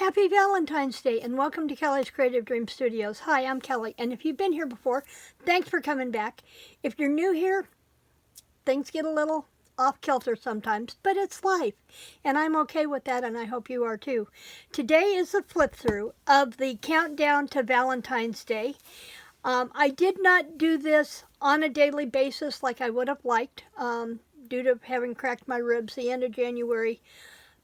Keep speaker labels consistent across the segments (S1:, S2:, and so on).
S1: Happy Valentine's Day and welcome to Kelly's Creative Dream Studios. Hi, I'm Kelly, and if you've been here before, thanks for coming back. If you're new here, things get a little off kilter sometimes, but it's life, and I'm okay with that, and I hope you are too. Today is the flip through of the countdown to Valentine's Day. I did not do this on a daily basis like I would have liked due to having cracked my ribs the end of January.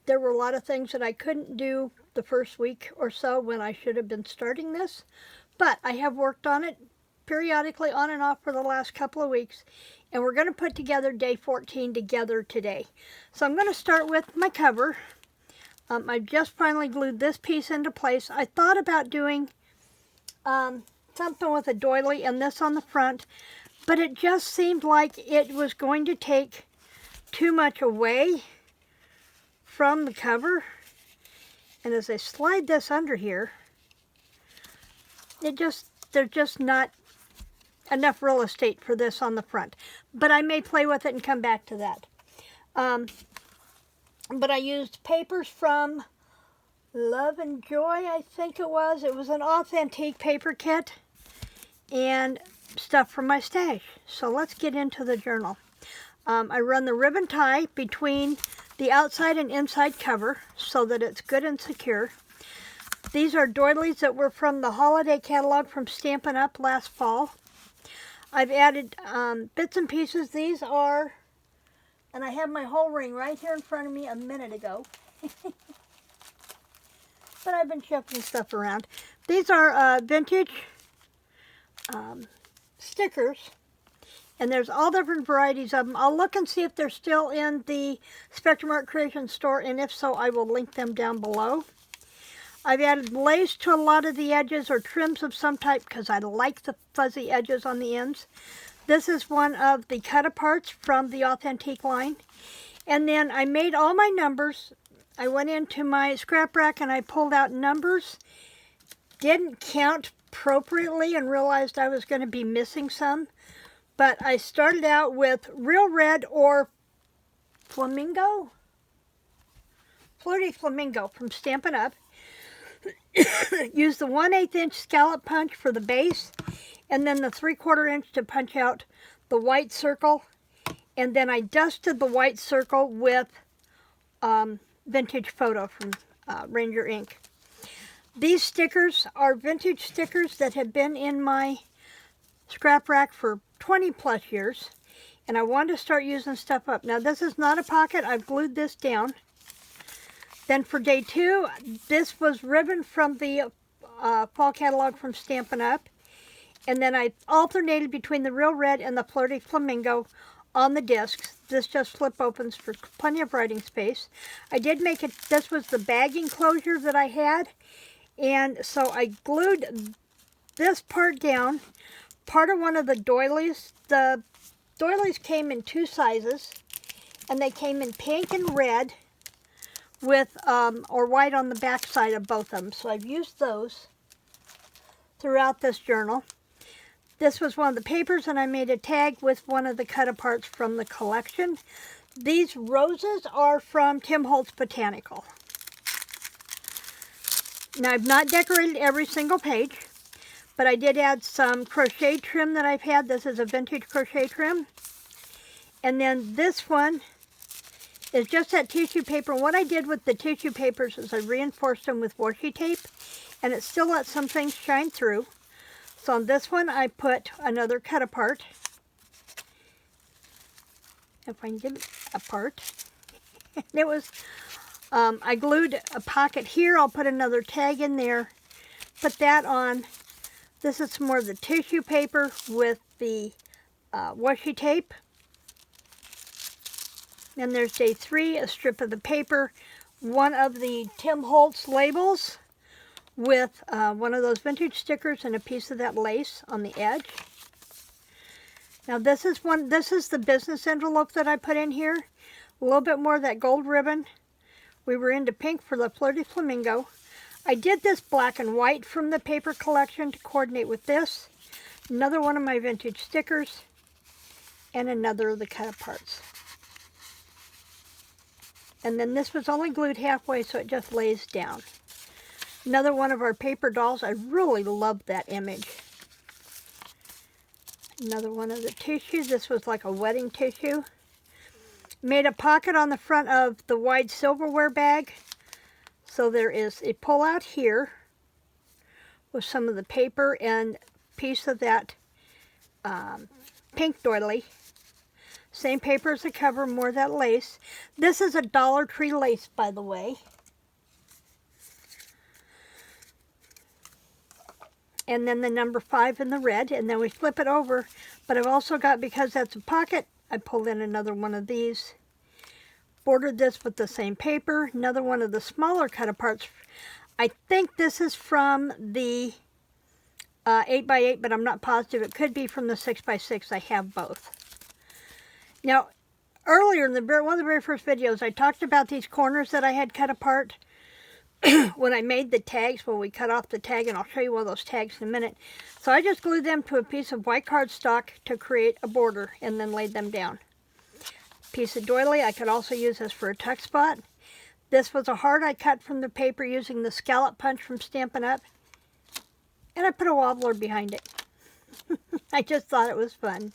S1: There were a lot of things that I couldn't do the first week or so when I should have been starting this, but I have worked on it periodically on and off for the last couple of weeks, and we're going to put together day 14 together today. So I'm going to start with my cover. I just finally glued this piece into place. I thought about doing something with a doily and this on the front, but it just seemed like it was going to take too much away from the cover, and as I slide this under here, there's just not enough real estate for this on the front, but I may play with it and come back to that. But I used papers from Love and Joy, I think it was an authentic paper kit, and stuff from my stash. So let's get into the journal. I run the ribbon tie between the outside and inside cover so that it's good and secure. These are doilies that were from the holiday catalog from Stampin' Up! Last fall. I've added bits and pieces. These are, and I have my whole ring right here in front of me a minute ago. But I've been shuffling stuff around. These are vintage stickers. And there's all different varieties of them. I'll look and see if they're still in the Spectrum Art Creation store, and if so, I will link them down below. I've added lace to a lot of the edges or trims of some type because I like the fuzzy edges on the ends. This is one of the cut-aparts from the Authentic line. And then I made all my numbers. I went into my scrap rack and I pulled out numbers. Didn't count appropriately and realized I was going to be missing some. But I started out with Real Red or Flamingo? Flirty Flamingo from Stampin' Up! Used the 1/8 inch scallop punch for the base, and then the 3/4 inch to punch out the white circle. And then I dusted the white circle with Vintage Photo from Ranger Ink. These stickers are vintage stickers that have been in my scrap rack for 20 plus years, and I wanted to start using stuff up. Now this is not a pocket. I've glued this down. Then for day 2, this was ribbon from the fall catalog from Stampin' Up! And then I alternated between the Real Red and the Flirty Flamingo on the discs. This just flip opens for plenty of writing space. I did make it, this was the bagging closure that I had, and so I glued this part down. Part of one of the doilies. The doilies came in 2 sizes, and they came in pink and red with or white on the back side of both of them. So I've used those throughout this journal. This was one of the papers, and I made a tag with one of the cut-aparts from the collection. These roses are from Tim Holtz Botanical. Now I've not decorated every single page, but I did add some crochet trim that I've had. This is a vintage crochet trim. And then this one is just that tissue paper. And what I did with the tissue papers is I reinforced them with washi tape, and it still lets some things shine through. So on this one, I put another cut apart. If I can get it apart. It was, I glued a pocket here. I'll put another tag in there. Put that on. This is more of the tissue paper with the washi tape. Then there's day 3, a strip of the paper, one of the Tim Holtz labels with one of those vintage stickers and a piece of that lace on the edge. Now this is the business envelope that I put in here. A little bit more of that gold ribbon. We were into pink for the Flirty Flamingo. I did this black and white from the paper collection to coordinate with this. Another one of my vintage stickers, and another of the cut-aparts. And then this was only glued halfway, so it just lays down. Another one of our paper dolls. I really love that image. Another one of the tissue. This was like a wedding tissue. Made a pocket on the front of the wide silverware bag. So there is a pull-out here with some of the paper and piece of that pink doily. Same paper as the cover, more of that lace. This is a Dollar Tree lace, by the way. And then the number 5 in the red, and then we flip it over. But I've also got, because that's a pocket, I pulled in another one of these. Bordered this with the same paper. Another one of the smaller cut-aparts. I think this is from the 8x8, but I'm not positive. It could be from the 6x6. I have both. Now, earlier in one of the very first videos, I talked about these corners that I had cut apart when I made the tags, when we cut off the tag, and I'll show you one of those tags in a minute. So I just glued them to a piece of white cardstock to create a border and then laid them down. Piece of doily, I could also use this for a tuck spot. This was a heart I cut from the paper using the scallop punch from Stampin' Up. And I put a wobbler behind it. I just thought it was fun.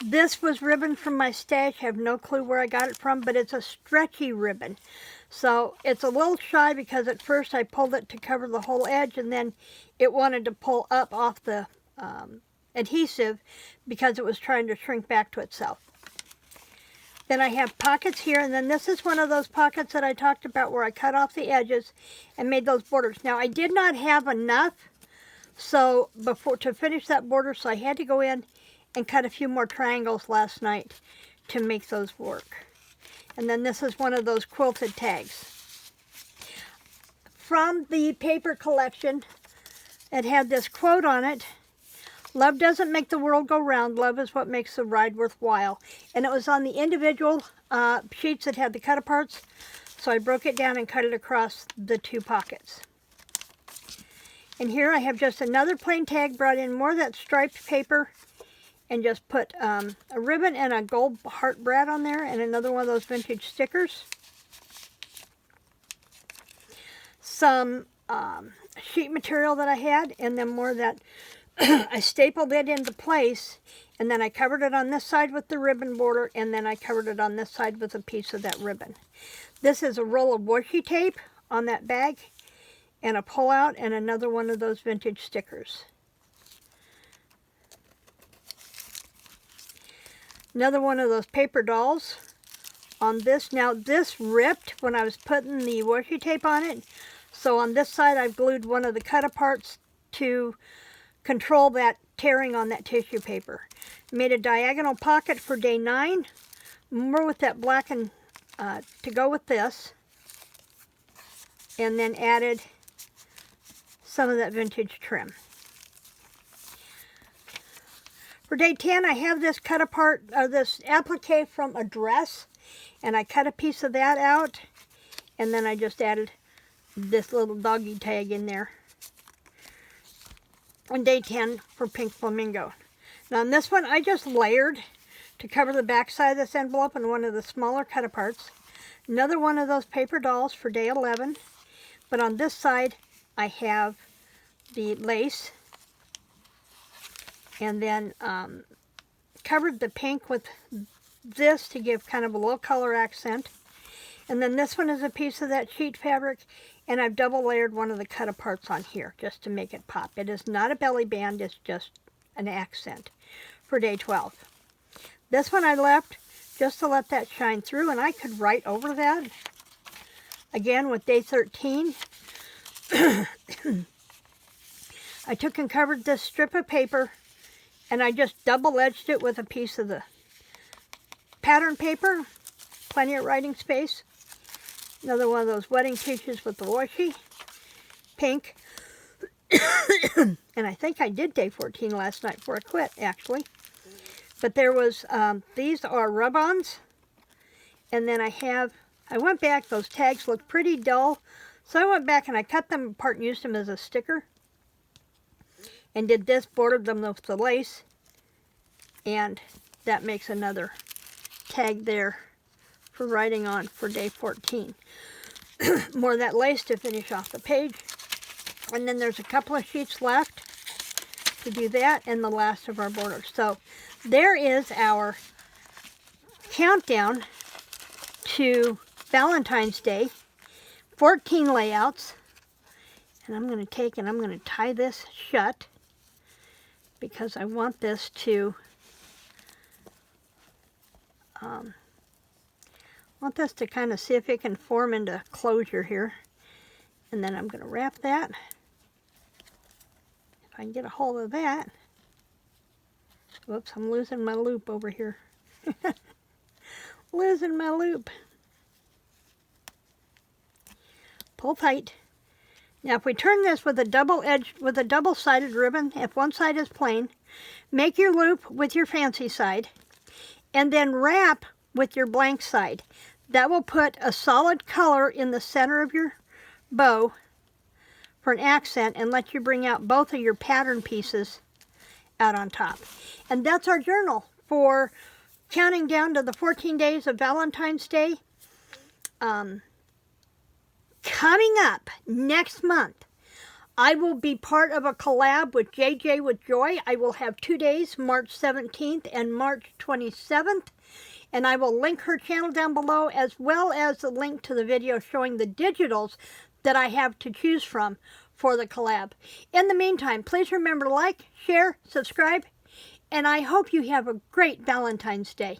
S1: This was ribbon from my stash. I have no clue where I got it from, but it's a stretchy ribbon. So it's a little shy because at first I pulled it to cover the whole edge, and then it wanted to pull up off the adhesive because it was trying to shrink back to itself. Then I have pockets here, and then this is one of those pockets that I talked about where I cut off the edges and made those borders. Now I did not have enough to finish that border, so I had to go in and cut a few more triangles last night to make those work. And then this is one of those quilted tags. From the paper collection, it had this quote on it: "Love doesn't make the world go round, love is what makes the ride worthwhile." And it was on the individual sheets that had the cut-aparts, so I broke it down and cut it across the 2 pockets. And here I have just another plain tag, brought in more of that striped paper, and just put a ribbon and a gold heart brad on there, and another one of those vintage stickers. Some sheet material that I had, and then more of that. I stapled it into place, and then I covered it on this side with the ribbon border, and then I covered it on this side with a piece of that ribbon. This is a roll of washi tape on that bag, and a pull-out, and another one of those vintage stickers. Another one of those paper dolls on this. Now this ripped when I was putting the washi tape on it, so on this side I've glued one of the cut-aparts to control that tearing on that tissue paper. Made a diagonal pocket for day 9, more with that black and to go with this, and then added some of that vintage trim. For day 10, I have this cut apart, this applique from a dress, and I cut a piece of that out, and then I just added this little doggy tag in there. On day 10 for Pink Flamingo. Now on this one, I just layered to cover the back side of this envelope and one of the smaller cut aparts. Another one of those paper dolls for day 11, but on this side, I have the lace, and then covered the pink with this to give kind of a little color accent. And then this one is a piece of that sheet fabric, and I've double layered one of the cut aparts on here just to make it pop. It is not a belly band, it's just an accent for day 12. This one I left just to let that shine through, and I could write over that. Again with day 13. I took and covered this strip of paper, and I just double-edged it with a piece of the pattern paper. Plenty of writing space. Another one of those wedding tissues with the washi. Pink. And I think I did day 14 last night before I quit, actually. But there was, these are rub-ons. And then I went back, those tags looked pretty dull. So I went back and I cut them apart and used them as a sticker. And did this, bordered them with the lace. And that makes another tag there for writing on for day 14. More of that lace to finish off the page. And then there's a couple of sheets left to do that, and the last of our borders. So there is our countdown to Valentine's Day. 14 layouts. And I'm going to take and I'm going to tie this shut because I want this to kind of see if it can form into closure here. And then I'm going to wrap that. If I can get a hold of that. Whoops, I'm losing my loop over here. Losing my loop. Pull tight. Now if we turn this with a double-sided ribbon, if one side is plain, make your loop with your fancy side, and then wrap with your blank side. That will put a solid color in the center of your bow for an accent and let you bring out both of your pattern pieces out on top. And that's our journal for counting down to the 14 days of Valentine's Day. Coming up next month, I will be part of a collab with JJ with Joy. I will have 2 days, March 17th and March 27th. And I will link her channel down below, as well as the link to the video showing the digitals that I have to choose from for the collab. In the meantime, please remember to like, share, subscribe, and I hope you have a great Valentine's Day.